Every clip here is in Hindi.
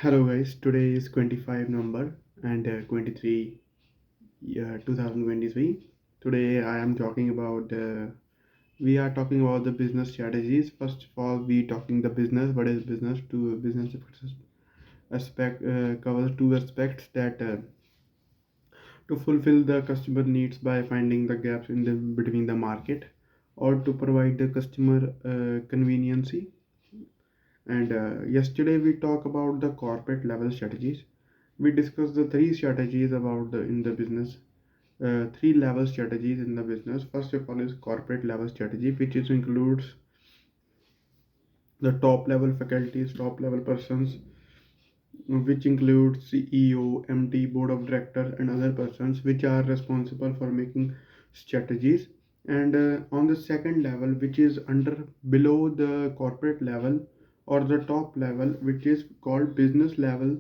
Hello guys, today is 25 November and 2023. Today I am talking about we are talking about the business strategies. First of all, we talking the business. What is business? To business aspect covers two aspects that to fulfill the customer needs by finding the gaps in the between the market or to provide the customer conveniency. And yesterday we talked about the corporate level strategies. We discussed the three strategies about the in the business, three level strategies in the business. First of all is corporate level strategy, which is includes the top level faculties, top level persons, which includes CEO, MD, board of directors, and other persons which are responsible for making strategies. And on the second level, which is under below the corporate level or the top level, which is called business level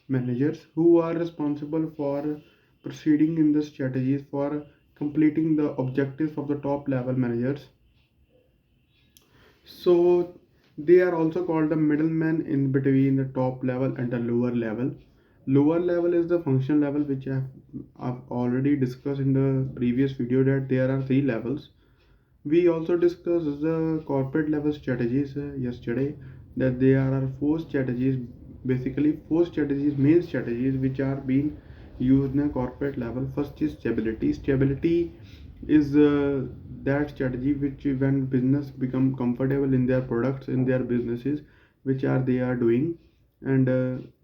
managers, who are responsible for proceeding in the strategies for completing the objectives of the top level managers. So they are also called the middlemen in between the top level and the lower level. Lower level is the function level, which I've already discussed in the previous video that there are three levels. We also discussed the corporate level strategies yesterday, that there are four strategies, basically four strategies, main strategies which are being used in a corporate level. First is stability. Stability is that strategy which when business become comfortable in their products, in their businesses which are they are doing, and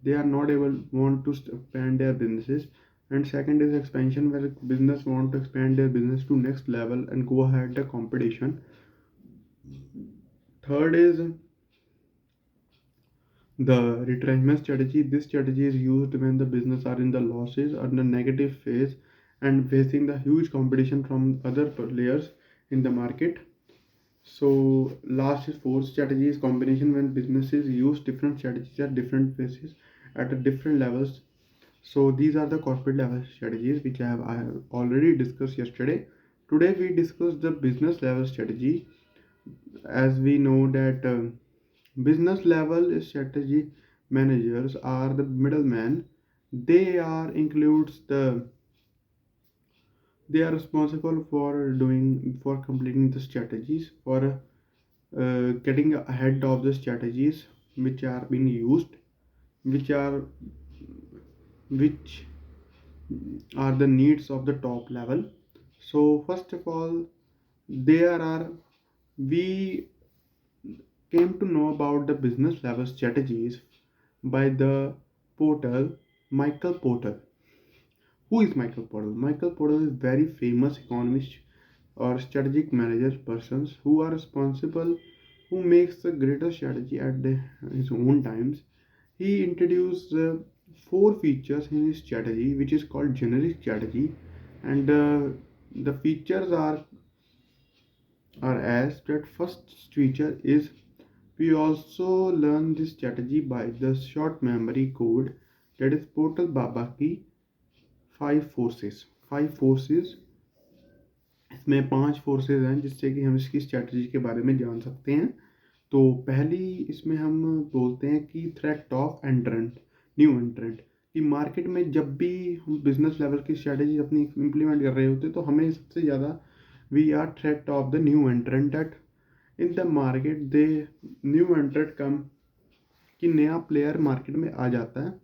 they are not able want to expand their businesses. And second is expansion, where business want to expand their business to next level and go ahead the competition. Third is the retrenchment strategy. This strategy is used when the business are in the losses or the negative phase and facing the huge competition from other players in the market. So last is fourth strategy is combination, when businesses use different strategies at different phases at a different levels. So these are the corporate level strategies which I have already discussed yesterday. Today we discuss the business level strategy. As we know that business level strategy managers are the middlemen. They are includes they are responsible for completing the strategies, for getting ahead of the strategies which are being used, which are which are the needs of the top level. So first of all, there are we came to know about the business level strategies by the Porter, Michael Porter. Who is Michael Porter? Michael Porter is very famous economist or strategic managers persons who are responsible, who makes the greater strategy at his own times. He introduced four features in his strategy, which is called generic strategy, and the features are as that first feature is we also learn this strategy by the short memory code, that is Portal Babaki five forces इसमें पांच फोर्सेस हैं जिससे कि हम इसकी स्ट्रेटजी के बारे में जान सकते हैं। तो पहली इसमें हम बोलते हैं कि threat of entrant, new entrant, कि मार्केट में जब भी हम बिजनेस लेवल की स्ट्रेटजी अपनी इम्प्लीमेंट कर रहे होते तो हमें सबसे ज़्यादा we are threat of the new entrant that in the market they new entrant come, कि नया प्लेयर मार्केट में आ जाता है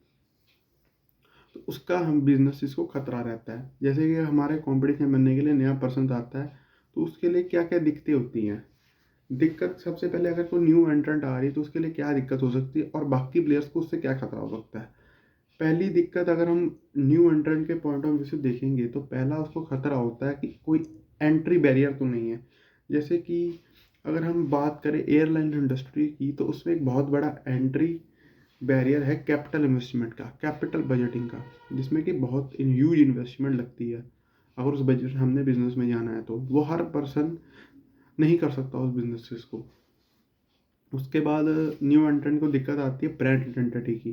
तो उसका हम बिजनेस को खतरा रहता है। जैसे कि हमारे कंपटीशन बनने के लिए नया पर्सन आता है तो उसके लिए क्या क्या दिक्कतें होती हैं। दिक्कत सबसे पहले, अगर कोई न्यू एंट्रेंट आ रही है तो उसके लिए क्या दिक्कत हो सकती है और बाकी प्लेयर्स को उससे क्या खतरा हो सकता है। पहली दिक्कत, अगर हम न्यू एंट्रेंट के पॉइंट ऑफ व्यू से देखेंगे तो पहला उसको खतरा होता है कि कोई एंट्री बैरियर तो नहीं है। जैसे कि अगर हम बात करें एयरलाइन इंडस्ट्री की तो उसमें एक बहुत बड़ा एंट्री बैरियर है कैपिटल इन्वेस्टमेंट का, कैपिटल बजटिंग का, जिसमें कि बहुत ह्यूज इन्वेस्टमेंट लगती है। अगर उस बजट हमने बिजनेस में जाना है तो वो हर पर्सन नहीं कर सकता उस बिजनेस को। उसके बाद न्यू एंट्रेंट को दिक्कत आती है ब्रांड आइडेंटिटी की,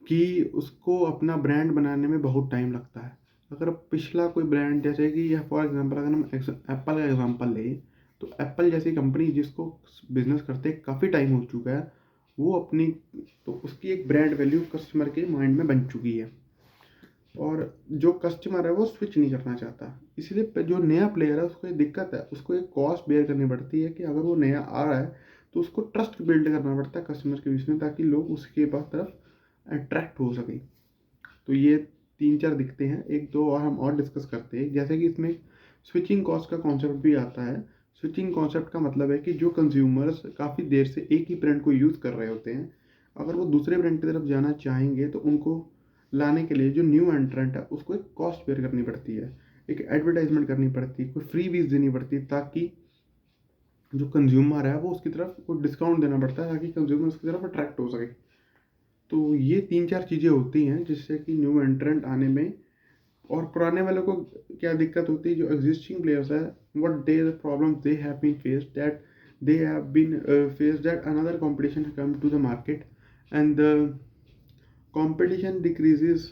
कि उसको अपना ब्रांड बनाने में बहुत टाइम लगता है। अगर पिछला कोई ब्रांड, जैसे कि फॉर एग्जांपल अगर हम एप्पल का एग्जांपल लें तो एप्पल जैसी कंपनी जिसको बिजनेस करते काफ़ी टाइम हो चुका है वो अपनी, तो उसकी एक ब्रांड वैल्यू कस्टमर के माइंड में बन चुकी है और जो कस्टमर है वो स्विच नहीं करना चाहता। इसलिए जो नया प्लेयर है उसको ये दिक्कत है, उसको एक कॉस्ट बेयर करनी पड़ती है कि अगर वो नया आ रहा है तो उसको ट्रस्ट बिल्ड करना पड़ता है कस्टमर के बीच में, ताकि लोग उसके पास तरफ अट्रैक्ट हो सके। तो ये 3-4 दिखते हैं, एक दो और हम और डिस्कस करते हैं। जैसे कि इसमें स्विचिंग कॉस्ट का कॉन्सेप्ट भी आता है। स्विचिंग कॉन्सेप्ट का मतलब है कि जो कंज्यूमर्स काफ़ी देर से एक ही ब्रांड को यूज़ कर रहे होते हैं, अगर वो दूसरे ब्रांड की तरफ जाना चाहेंगे तो उनको लाने के लिए जो न्यू एंट्रेंट है उसको एक कॉस्ट बेयर करनी पड़ती है, एक एडवर्टाइजमेंट करनी पड़ती है, कोई फ्री वीज देनी पड़ती है, ताकि जो कंज्यूमर है वो उसकी तरफ कोई डिस्काउंट देना पड़ता है ताकि कंज्यूमर उसकी तरफ अट्रैक्ट हो सके। तो ये 3-4 चीज़ें होती हैं जिससे कि न्यू एंट्रेंट आने में और पुराने वालों को क्या दिक्कत होती है। जो एग्जिस्टिंग प्लेयर्स है, what they the problem they have been faced, that they have been faced that another competition come to the market and the competition increases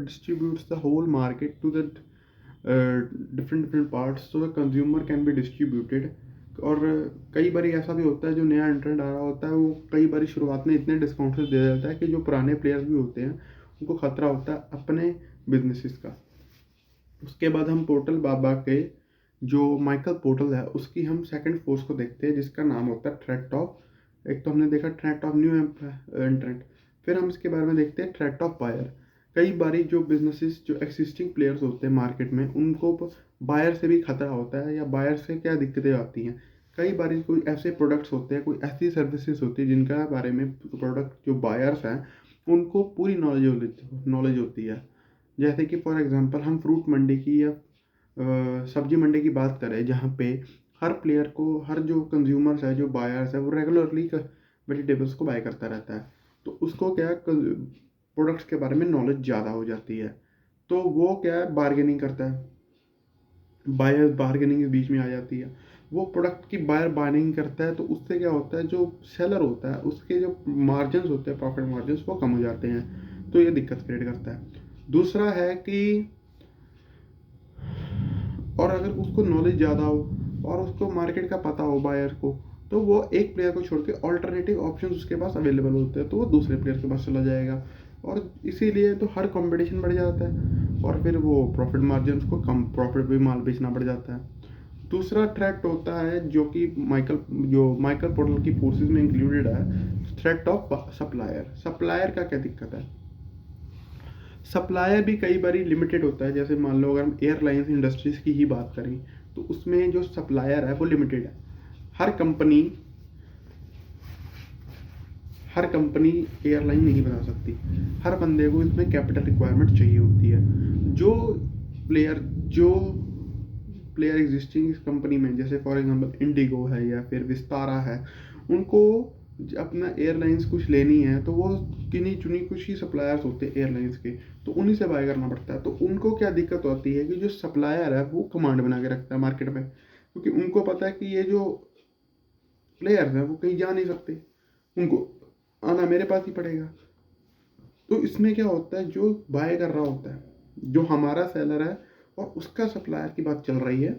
distributes the whole market to the different parts, so the consumer can be distributed। और कई बार ऐसा भी होता है, जो नया एंट्रेंट आ रहा होता है वो कई बार शुरुआत में इतने डिस्काउंट दे देता है कि जो पुराने प्लेयर्स भी होते हैं उनको खतरा होता है अपने बिजनेसेस का। उसके बाद हम पोर्टल बाबा के जो माइकल पोर्टल है उसकी हम सेकंड फोर्स को देखते हैं, जिसका नाम होता है थ्रेट ऑफ। एक तो हमने देखा थ्रेट ऑफ न्यू एंट्रेंट, फिर हम इसके बारे में देखते हैं थ्रेट ऑफ बायर। कई बारी जो बिजनेसेस जो एक्सिस्टिंग प्लेयर्स होते हैं मार्केट में उनको बायर से भी खतरा होता है, या बायर से क्या दिक्कतें आती हैं। कई बारी कोई ऐसे प्रोडक्ट्स होते हैं, कोई ऐसी सर्विसेज होती है जिनका बारे में प्रोडक्ट जो बायर्स हैं उनको पूरी नॉलेज होती है। जैसे कि फॉर एग्जांपल हम फ्रूट मंडी की या सब्जी मंडी की बात करें, जहाँ पे हर प्लेयर को, हर जो कंज्यूमर्स है, जो बायर्स है, वो रेगुलरली वेजिटेबल्स को बाय करता रहता है, तो उसको क्या प्रोडक्ट्स के बारे में नॉलेज ज़्यादा हो जाती है। तो वो क्या है, बार्गेनिंग करता है, बायर बार्गेनिंग के बीच में आ जाती है। वो प्रोडक्ट की बायर बार्गेनिंग करता है तो उससे क्या होता है, जो सेलर होता है उसके जो मार्जिन होते हैं, प्रॉफिट मार्जिन, वो कम हो जाते हैं। तो ये दिक्कत क्रिएट करता है। दूसरा है कि और अगर उसको नॉलेज ज़्यादा हो और उसको मार्केट का पता हो बायर को, तो वो एक प्लेयर को छोड़ के ऑल्टरनेटिव ऑप्शन उसके पास अवेलेबल होते हैं, तो वो दूसरे प्लेयर के पास चला जाएगा और इसीलिए तो हर कंपटीशन बढ़ जाता है और फिर वो प्रॉफिट मार्जिन को कम प्रॉफिट भी माल बेचना पड़ जाता है। दूसरा थ्रेट होता है जो कि माइकल पोर्टल की फोर्सेस में इंक्लूडेड है, थ्रेट ऑफ सप्लायर। सप्लायर का क्या दिक्कत है, सप्लायर भी कई बार लिमिटेड होता है। जैसे मान लो अगर हम एयरलाइंस इंडस्ट्रीज की ही बात करें तो उसमें जो सप्लायर है वो लिमिटेड है। हर कंपनी हर कंपनी एयरलाइन नहीं बना सकती, हर बंदे को इसमें कैपिटल रिक्वायरमेंट चाहिए होती है। जो जो प्लेयर एग्जिस्टिंग इस कंपनी में, जैसे फॉर एग्जांपल इंडिगो है या फिर विस्तारा है, उनको अपना एयरलाइंस कुछ लेनी है तो वो किन्हीं चुनी कुछ ही सप्लायर्स होते हैं एयरलाइंस के, तो उन्हीं से बाय करना पड़ता है। तो उनको क्या दिक्कत होती है कि जो सप्लायर है वो कमांड बना के रखता है मार्केट में, क्योंकि उनको पता है कि ये जो प्लेयर्स हैं वो कहीं जा नहीं सकते, उनको आना मेरे पास ही पड़ेगा। तो इसमें क्या होता है, जो बाय कर रहा होता है, जो हमारा सेलर है और उसका सप्लायर की बात चल रही है,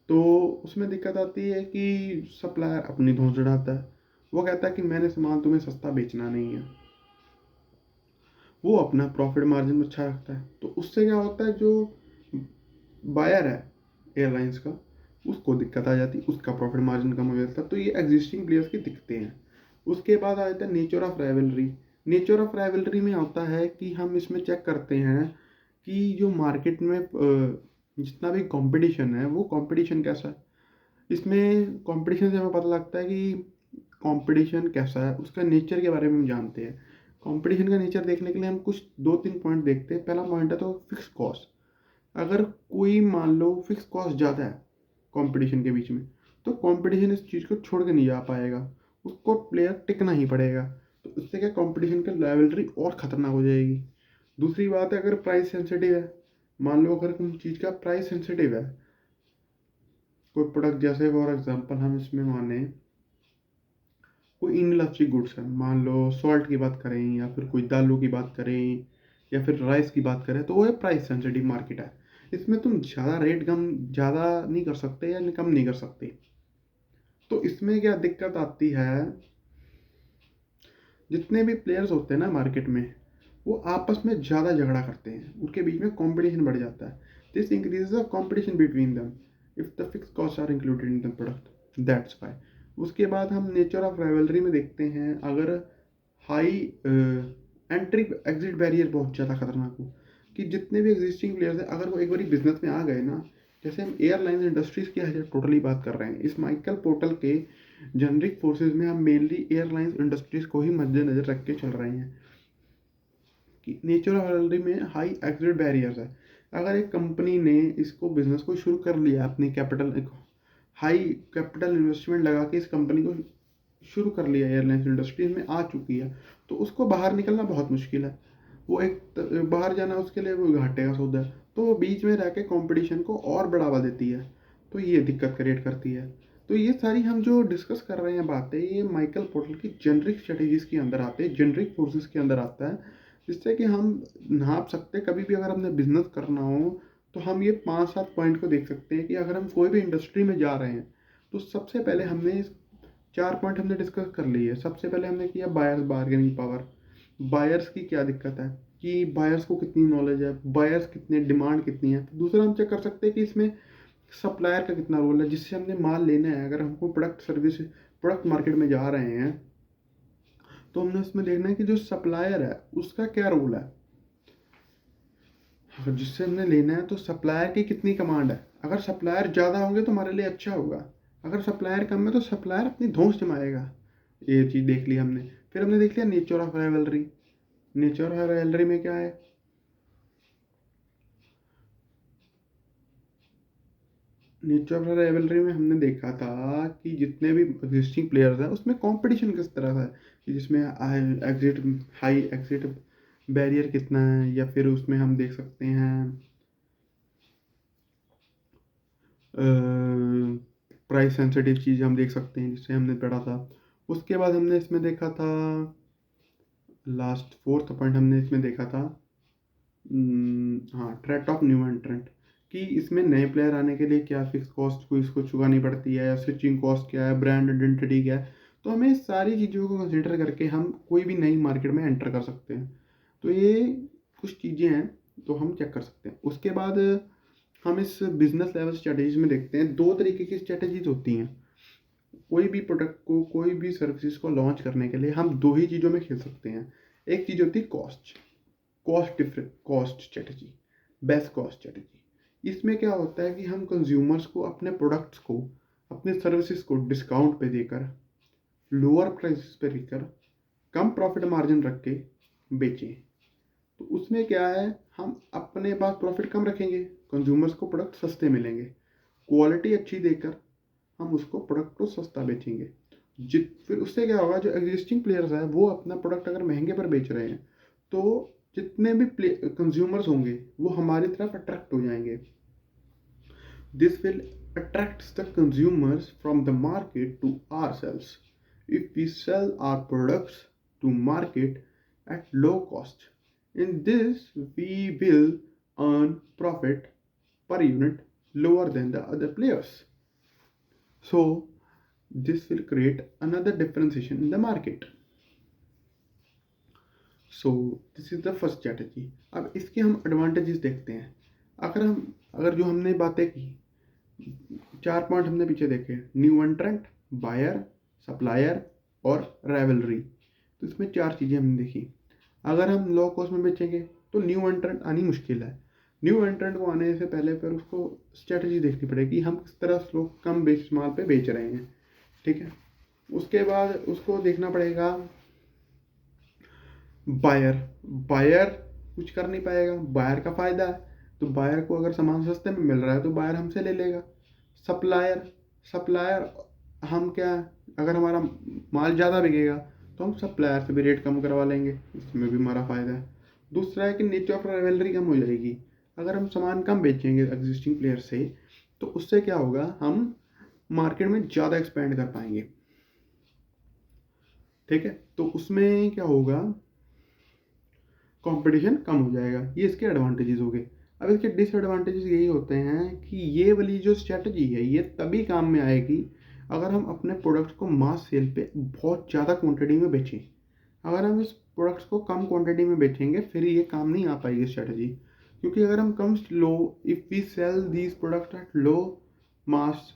तो उसमें दिक्कत आती है कि सप्लायर अपनी धौंस चढ़ाता है। वो कहता है कि मैंने सामान तुम्हें सस्ता बेचना नहीं है, वो अपना प्रॉफिट मार्जिन अच्छा रखता है। तो उससे क्या होता है, जो बायर है एयरलाइंस का उसको दिक्कत आ जाती है, उसका प्रॉफिट मार्जिन कम हो जाता है। तो ये एग्जिस्टिंग प्लेयर्स की दिक्कतें हैं। उसके बाद आ जाता है nature of rivalry. Nature of rivalry में होता है कि हम इसमें चेक करते हैं कि जो मार्केट में जितना भी कंपटीशन है वो कंपटीशन कैसा है। इसमें कंपटीशन से हमें पता लगता है कि कंपटीशन कैसा है, उसका नेचर के बारे में हम जानते हैं। कंपटीशन का नेचर देखने के लिए हम कुछ 2-3 पॉइंट देखते हैं। पहला पॉइंट है तो फिक्स कॉस्ट। अगर कोई मान लो फिक्स कॉस्ट ज़्यादा है कंपटीशन के बीच में, तो कंपटीशन इस चीज़ को छोड़ के नहीं जा पाएगा, उसको प्लेयर टिकना ही पड़ेगा। तो उससे क्या कंपटीशन की लेवलरी और ख़तरनाक हो जाएगी। दूसरी बात है, अगर प्राइस सेंसिटिव है, मान लो अगर कोई चीज़ का प्राइस सेंसिटिव है, कोई प्रोडक्ट, जैसे फॉर एग्जांपल हम इसमें माने कोई इनइलास्टिक गुड्स है, मान लो सॉल्ट की बात करें या फिर कोई दालों की बात करें या फिर राइस की बात करें, तो वो है प्राइस सेंसिटिव मार्केट है। इसमें तुम ज़्यादा रेट कम ज़्यादा नहीं कर सकते या कम नहीं कर सकते। तो इसमें क्या दिक्कत आती है जितने भी प्लेयर्स होते हैं ना मार्केट में, वो आपस में ज़्यादा झगड़ा करते हैं, उनके बीच में कंपटीशन बढ़ जाता है। This increases the competition between them if the fix cost are included in the product, that's why. उसके बाद हम नेचर ऑफ राइवलरी में देखते हैं, अगर हाई एंट्री एग्जिट बैरियर बहुत ज़्यादा खतरनाक हो, कि जितने भी एग्जिस्टिंग प्लेयर्स हैं अगर वो एक बार बिजनेस में आ गए ना, जैसे हम एयरलाइंस इंडस्ट्रीज की टोटली बात कर रहे हैं, इस माइकल पोर्टल के जेनरिक फोर्सेज में हम मेनली एयरलाइंस इंडस्ट्रीज को ही मद्देनजर रख के चल रहे हैं कि नेचर ऑफ राइवलरी में हाई एग्जिट बैरियर्स है। अगर एक कंपनी ने इसको बिजनेस को शुरू कर लिया, अपनी कैपिटल हाई कैपिटल इन्वेस्टमेंट लगा के इस कंपनी को शुरू कर लिया, एयरलाइंस इंडस्ट्रीज में आ चुकी है, तो उसको बाहर निकलना बहुत मुश्किल है। वो बाहर जाना उसके लिए वो घाटे का सौदा है, तो वो बीच में रह के कॉम्पिटिशन को और बढ़ावा देती है, तो ये दिक्कत क्रिएट करती है। तो ये सारी हम जो डिस्कस कर रहे हैं बातें, ये माइकल पोर्टल की जेनरिक स्ट्रेटेजीज के अंदर आते हैं, जेनरिक फोर्सेस के अंदर आता है, जिससे कि हम नाप सकते हैं कभी भी अगर हमने बिजनेस करना हो, तो हम ये 5-7 पॉइंट को देख सकते हैं कि अगर हम कोई भी इंडस्ट्री में जा रहे हैं, तो सबसे पहले हमने 4 पॉइंट हमने डिस्कस कर लिए। सबसे पहले हमने किया बायर्स बार्गेनिंग पावर, बायर्स की क्या दिक्कत है, कि बायर्स को कितनी नॉलेज है, बायर्स कितने डिमांड कितनी है। दूसरा हम चेक कर सकते हैं कि इसमें सप्लायर का कितना रोल है, जिससे हमने माल लेना है, अगर हमको प्रोडक्ट मार्केट में जा रहे हैं, तो हमने उसमें देखना है कि जो सप्लायर है उसका क्या रोल है। अगर जिससे हमने लेना है तो सप्लायर की कितनी कमांड है, अगर सप्लायर ज़्यादा होंगे तो हमारे लिए अच्छा होगा, अगर सप्लायर कम है तो सप्लायर अपनी धौंस जमाएगा। ये चीज़ देख ली हमने। फिर हमने देख लिया nature of rivalry. Nature of rivalry में क्या है, नेचर ऑफ राइवलरी में हमने देखा था कि जितने भी एग्जिस्टिंग प्लेयर्स हैं उसमें कंपटीशन किस तरह का है, कि जिसमें हाई एग्जिट बैरियर कितना है, या फिर उसमें हम देख सकते हैं प्राइस सेंसिटिव चीज़ हम देख सकते हैं, जिससे हमने पढ़ा था। उसके बाद हमने इसमें देखा था, लास्ट 4th पॉइंट हमने इसमें देखा था, हाँ, थ्रेट ऑफ न्यू एंट्रेंट, कि इसमें नए प्लेयर आने के लिए क्या फिक्स कॉस्ट को इसको चुकानी पड़ती है, या स्विचिंग कॉस्ट क्या है, ब्रांड आइडेंटिटी क्या है। तो हमें सारी चीज़ों को कंसिडर करके हम कोई भी नई मार्केट में एंटर कर सकते हैं। तो ये कुछ चीज़ें हैं तो हम चेक कर सकते हैं। उसके बाद हम इस बिजनेस लेवल स्ट्रेटजीज में देखते हैं, 2 तरीके की स्ट्रेटजीज होती हैं। कोई भी प्रोडक्ट को, कोई भी सर्विसेज को लॉन्च करने के लिए हम 2 ही चीज़ों में खेल सकते हैं। एक चीज़ होती है cost strategy, best cost strategy. इसमें क्या होता है कि हम कंज्यूमर्स को अपने प्रोडक्ट्स को, अपने सर्विसेज को डिस्काउंट पे देकर, लोअर प्राइस पे देकर, कम प्रॉफिट मार्जिन रख के बेचें। तो उसमें क्या है, हम अपने पास प्रॉफिट कम रखेंगे, कंज्यूमर्स को प्रोडक्ट सस्ते मिलेंगे, क्वालिटी अच्छी देकर हम उसको प्रोडक्ट को सस्ता बेचेंगे। फिर उससे क्या होगा, जो एग्जिस्टिंग प्लेयर्स हैं वो अपना प्रोडक्ट अगर महंगे पर बेच रहे हैं, तो जितने भी कंज्यूमर्स होंगे वो हमारी तरफ अट्रैक्ट हो जाएंगे। This will attracts the consumers from the market to ourselves. If we sell our products to market at low cost, in this we will earn profit per unit lower than the other players. So this will create another differentiation in the market. So this is the first strategy. अब इसके हम एडवांटेजेस देखते हैं। अगर जो हमने बातें की, 4 पॉइंट हमने पीछे देखे, न्यू एंट्रेंट, बायर, सप्लायर और राइवलरी। तो इसमें 4 चीज़ें हमने देखी। अगर हम लो कॉस्ट में बेचेंगे तो न्यू एंट्रेंट आनी मुश्किल है। न्यू एंट्रेंट को आने से पहले पर उसको स्ट्रेटजी देखनी पड़ेगी, हम किस तरह से लोग कम माल पे बेच रहे हैं, ठीक है। उसके बाद उसको देखना पड़ेगा बायर कुछ कर नहीं पाएगा, बायर का फ़ायदा है, तो बायर को अगर सामान सस्ते में मिल रहा है तो बायर हमसे ले लेगा। सप्लायर हम क्या, अगर हमारा माल ज़्यादा बिकेगा तो हम सप्लायर से भी रेट कम करवा लेंगे, इसमें भी हमारा फ़ायदा है। दूसरा है कि नेचर ऑफ राइवलरी कम हो जाएगी। अगर हम सामान कम बेचेंगे एग्जिस्टिंग प्लेयर से, तो उससे क्या होगा, हम मार्केट में ज़्यादा एक्सपेंड कर पाएंगे, ठीक है। तो उसमें क्या होगा, कंपटीशन कम हो जाएगा। ये इसके एडवांटेजेस हो गए। अब इसके डिसएडवांटेजेस यही होते हैं कि ये वाली जो स्ट्रेटजी है ये तभी काम में आएगी अगर हम अपने प्रोडक्ट को मास सेल पे बहुत ज़्यादा क्वांटिटी में बेचें। अगर हम इस प्रोडक्ट्स को कम क्वांटिटी में बेचेंगे फिर ये काम नहीं आ पाएगी स्ट्रेटजी, क्योंकि अगर हम कम लो, if we sell these product at low mass,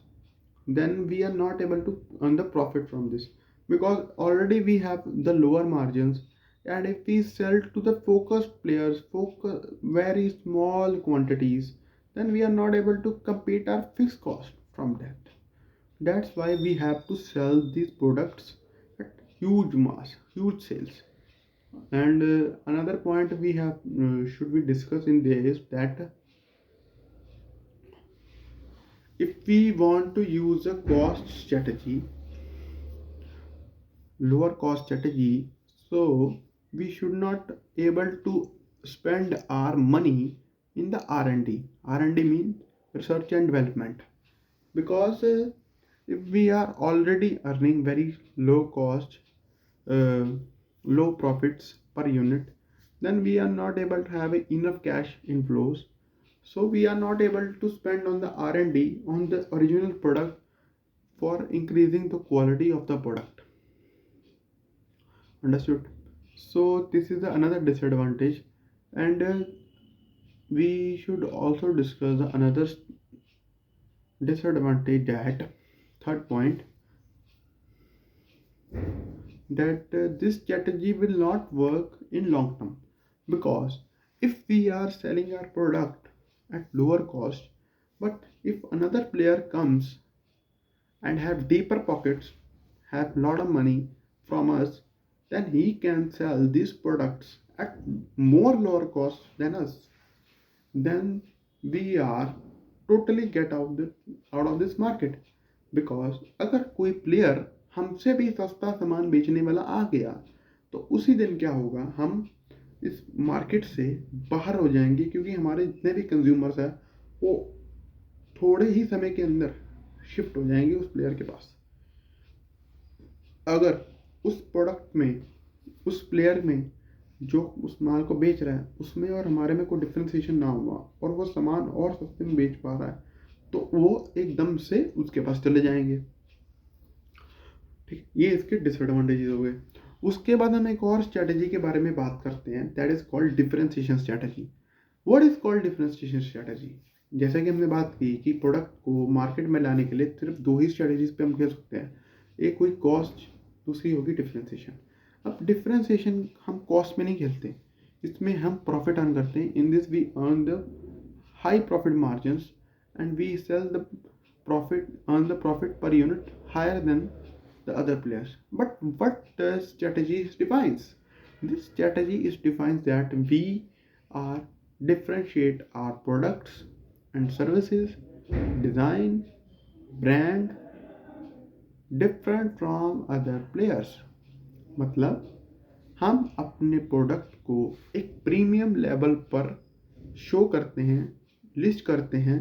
then we are not able to earn the profit from this, because already we have the lower margins. And if we sell to the focused players, focus very small quantities, then we are not able to compete our fixed cost from that. That's why we have to sell these products at huge mass, huge sales. And another point we have should we discuss in there is that if we want to use a cost strategy, lower cost strategy, so we should not able to spend our money in the R&D. R&D means research and development, because if we are already earning very low cost, uh, low profits per unit, then we are not able to have enough cash inflows, so we are not able to spend on the R&D on the original product for increasing the quality of the product. Understood? So this is another disadvantage. And we should also discuss another disadvantage, that third point, that this strategy will not work in long term, because if we are selling our product at lower cost, but if another player comes and have deeper pockets, have lot of money from us, then he can sell these products at more lower cost than us. Then we are totally get out of this market, because अगर कोई प्लेयर हमसे भी सस्ता सामान बेचने वाला आ गया, तो उसी दिन क्या होगा, हम इस मार्केट से बाहर हो जाएंगे, क्योंकि हमारे जितने भी कंज्यूमर्स हैं वो थोड़े ही समय के अंदर शिफ्ट हो जाएंगे उस प्लेयर के पास। अगर उस प्रोडक्ट में, उस प्लेयर में जो उस माल को बेच रहा है उसमें और हमारे में कोई डिफ्रेंसिएशन ना हुआ और वो सामान और सस्ते में बेच पा रहा है, तो वो एकदम से उसके पास चले जाएंगे। ठीक, ये इसके डिसएडवांटेजेस हो गए। उसके बाद हम एक और स्ट्रैटेजी के बारे में बात करते हैं, that is called differentiation strategy. What is called differentiation strategy? जैसा कि हमने बात की कि प्रोडक्ट को मार्केट में लाने के लिए सिर्फ दो ही स्ट्रैटेजीज पे हम कह सकते हैं, एक हुई कॉस्ट, दूसरी होगी डिफरेंशिएशन। अब डिफरेंशिएशन हम कॉस्ट में नहीं खेलते, इसमें हम प्रॉफिट अर्न करते हैं। In this we earn the high profit margins and we sell the profit, earn the profit per unit higher than the other players. But what the strategy defines? This strategy is defines that we are differentiate our products and services, design, brand different from other players. मतलब हम अपने प्रोडक्ट को एक प्रीमियम लेवल पर शो करते हैं, लिस्ट करते हैं,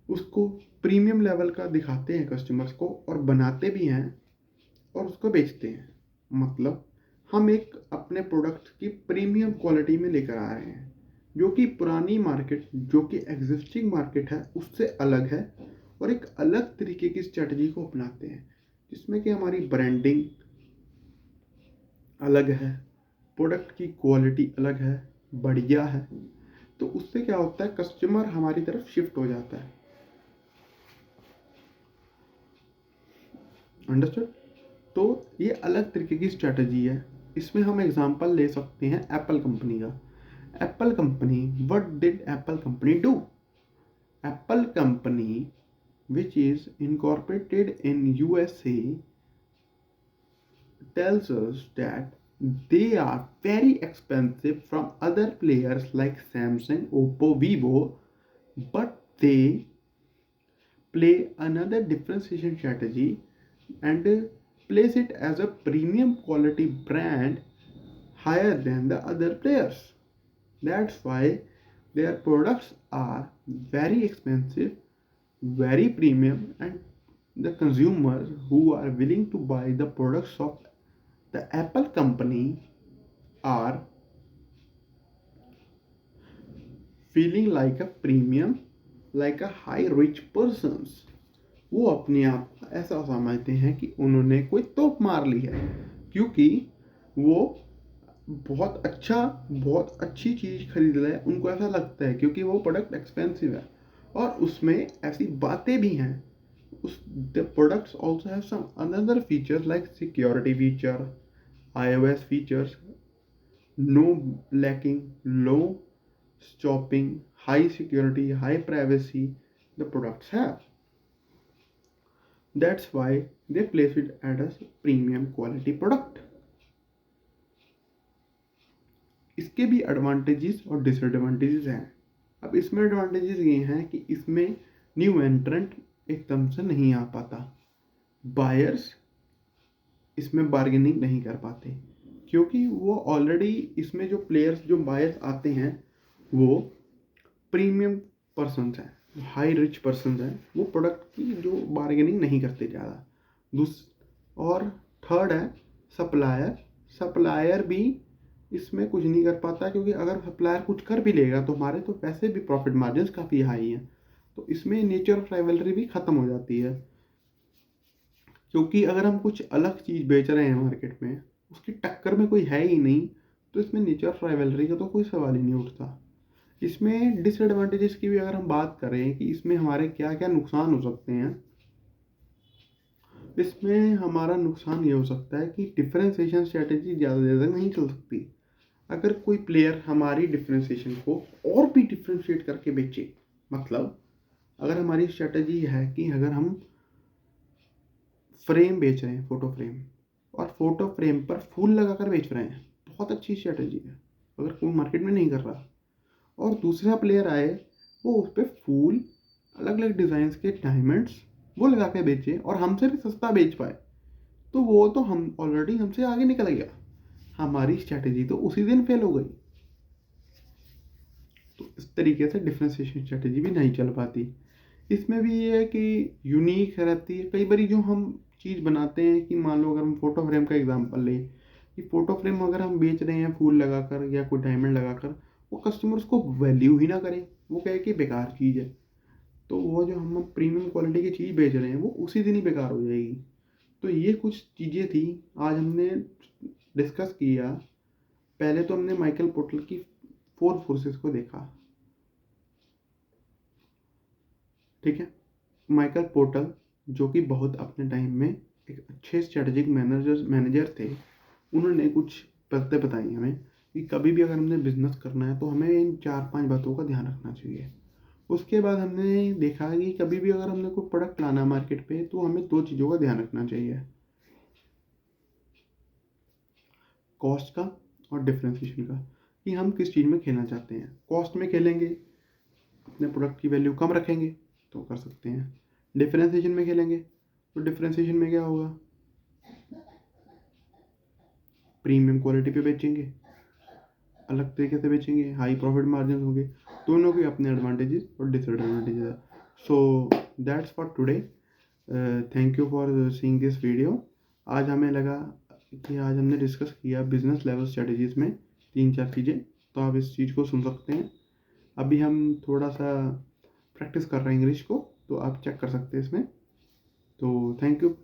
उसको प्रीमियम लेवल का दिखाते हैं कस्टमर्स को, और बनाते भी हैं और उसको बेचते हैं। मतलब हम एक अपने प्रोडक्ट की प्रीमियम क्वालिटी में लेकर आ रहे हैं, जो कि पुरानी मार्केट, जो कि एग्जिस्टिंग मार्केट है उससे अलग है, और एक अलग तरीके की स्ट्रेटजी को अपनाते हैं, जिसमें कि हमारी ब्रांडिंग अलग है, प्रोडक्ट की क्वालिटी अलग है, बढ़िया है। तो उससे क्या होता है, कस्टमर हमारी तरफ शिफ्ट हो जाता है। अंडरस्टूड? तो ये अलग तरीके की स्ट्रैटेजी है। इसमें हम एग्जांपल ले सकते हैं एप्पल कंपनी का। Apple company, what did Apple company do? Apple company which is incorporated in USA tells us that they are very expensive from other players like Samsung, Oppo, Vivo, but they play another differentiation strategy and place it as a premium quality brand higher than the other players. That's why their products are very expensive, very premium, and the consumers who are willing to buy the products of the Apple company are feeling like a premium, like a high rich persons. वो अपने आप ऐसा समझते हैं कि उन्होंने कोई तोप मार ली है, क्योंकि वो बहुत अच्छी चीज़ खरीद रहे हैं, उनको ऐसा लगता है क्योंकि वो प्रोडक्ट एक्सपेंसिव है और उसमें ऐसी बातें भी हैं। उस the products also have some another features like security feature, iOS features, no lacking, low stopping, high security, high privacy the products have. That's why they place it as a premium quality product. इसके भी एडवांटेजेस और डिसएडवांटेजेस हैं। अब इसमें एडवांटेजेस ये हैं कि इसमें न्यू एंट्रेंट एकदम से नहीं आ पाता, बायर्स इसमें बार्गेनिंग नहीं कर पाते क्योंकि वो ऑलरेडी इसमें जो प्लेयर्स जो बायर्स आते हैं वो प्रीमियम पर्सनस हैं, हाई रिच पर्सनस हैं, वो प्रोडक्ट की जो बार्गेनिंग नहीं करते ज़्यादा। और थर्ड है सप्लायर। सप्लायर भी इसमें कुछ नहीं कर पाता क्योंकि अगर सप्लायर कुछ कर भी लेगा तो हमारे तो पैसे भी प्रॉफिट मार्जिन काफ़ी हाई हैं, तो इसमें नेचर ऑफ राइवलरी भी ख़त्म हो जाती है। क्योंकि अगर हम कुछ अलग चीज़ बेच रहे हैं मार्केट में, उसकी टक्कर में कोई है ही नहीं, तो इसमें नेचर ऑफ राइवलरी का तो कोई सवाल ही नहीं उठता। इसमें डिसएडवांटेजेस की भी अगर हम बात करें कि इसमें हमारे क्या क्या नुकसान हो सकते हैं, इसमें हमारा नुकसान ये हो सकता है कि डिफरेंशिएशन स्ट्रेटेजी ज़्यादा देर तक नहीं चल सकती। अगर कोई प्लेयर हमारी डिफरेंशिएशन को और भी डिफ्रेंशिएट करके बेचे, मतलब अगर हमारी स्ट्रेटेजी है कि अगर हम फ्रेम बेच रहे हैं, फोटो फ्रेम, और फोटो फ्रेम पर फूल लगाकर बेच रहे हैं, बहुत अच्छी स्ट्रेटेजी है अगर कोई मार्केट में नहीं कर रहा, और दूसरा प्लेयर आए वो उस पर फूल, अलग अलग डिज़ाइन के डायमंड्स वो लगा के बेचे और हमसे भी सस्ता बेच पाए, तो वो तो हम ऑलरेडी हमसे आगे निकल गया, हमारी स्ट्रैटेजी तो उसी दिन फेल हो गई। तो इस तरीके से डिफरेंशिएशन स्ट्रैटेजी भी नहीं चल पाती। इसमें भी ये है कि यूनिक रहती है। कई बार जो हम चीज़ बनाते हैं कि मान लो अगर हम फोटो फ्रेम का एग्जांपल लें कि फोटो फ्रेम अगर हम बेच रहे हैं फूल लगाकर या कोई डायमंड लगाकर, वो कस्टमर उसको वैल्यू ही ना करे, वो कहे कि बेकार चीज़ है, तो वो जो हम प्रीमियम क्वालिटी की चीज़ बेच रहे हैं वो उसी दिन ही बेकार हो जाएगी। तो ये कुछ चीज़ें थी आज हमने डिस्कस किया। पहले तो हमने माइकल पोर्टर की 4 फोर्सेस को देखा, ठीक है। माइकल पोर्टर जो कि बहुत अपने टाइम में एक अच्छे स्ट्रेटेजिक मैनेजर थे, उन्होंने कुछ बातें बताई हमें कि कभी भी अगर हमने बिजनेस करना है तो हमें इन 4-5 बातों का ध्यान रखना चाहिए। उसके बाद हमने देखा कि कभी भी अगर हमने कोई प्रोडक्ट लाना है मार्केट पे तो हमें 2 चीज़ों का ध्यान रखना चाहिए, कॉस्ट का और डिफरेंशिएशन का, कि हम किस चीज़ में खेलना चाहते हैं। कॉस्ट में खेलेंगे, अपने प्रोडक्ट की वैल्यू कम रखेंगे तो कर सकते हैं। डिफरेंशिएशन में खेलेंगे तो डिफरेंशिएशन में क्या होगा, प्रीमियम क्वालिटी पे बेचेंगे, अलग तरीके से बेचेंगे, हाई प्रॉफिट मार्जिन होंगे। दोनों के अपने एडवांटेजेस और डिसएडवांटेजेस है। So that's for today. Thank you for seeing this video. आज हमें लगा कि आज हमने डिस्कस किया बिजनेस लेवल स्ट्रेटजीज में 3-4 चीज़ें, तो आप इस चीज़ को सुन सकते हैं। अभी हम थोड़ा सा प्रैक्टिस कर रहे हैं इंग्लिश को, तो आप चेक कर सकते हैं इसमें। तो थैंक यू।